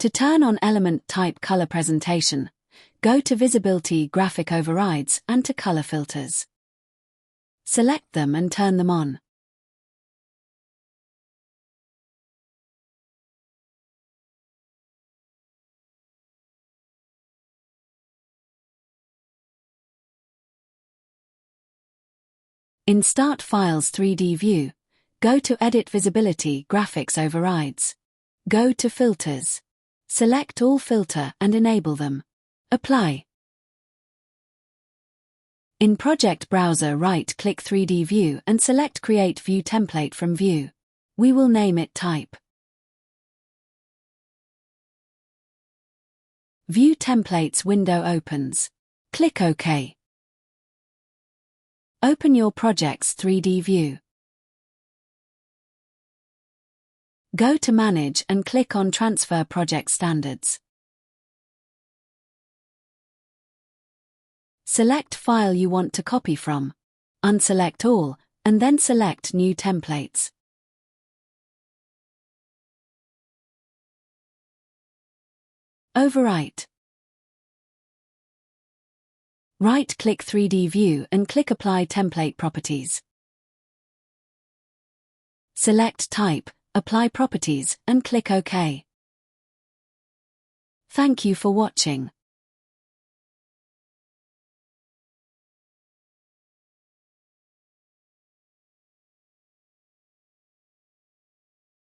To turn on element type color presentation, go to Visibility Graphic Overrides and to Color Filters. Select them and turn them on. In Start Files 3D View, go to Edit Visibility Graphics Overrides. Go to Filters. Select all filter and enable them. Apply. In Project Browser, right-click 3D View and select Create View Template from View. We will name it Type. View Templates window opens. Click OK. Open your project's 3D view. Go to Manage and click on Transfer Project Standards. Select file you want to copy from. Unselect all, and then select New Templates. Overwrite. Right-click 3D View and click Apply Template Properties. Select Type, Apply Properties and click OK. Thank you for watching.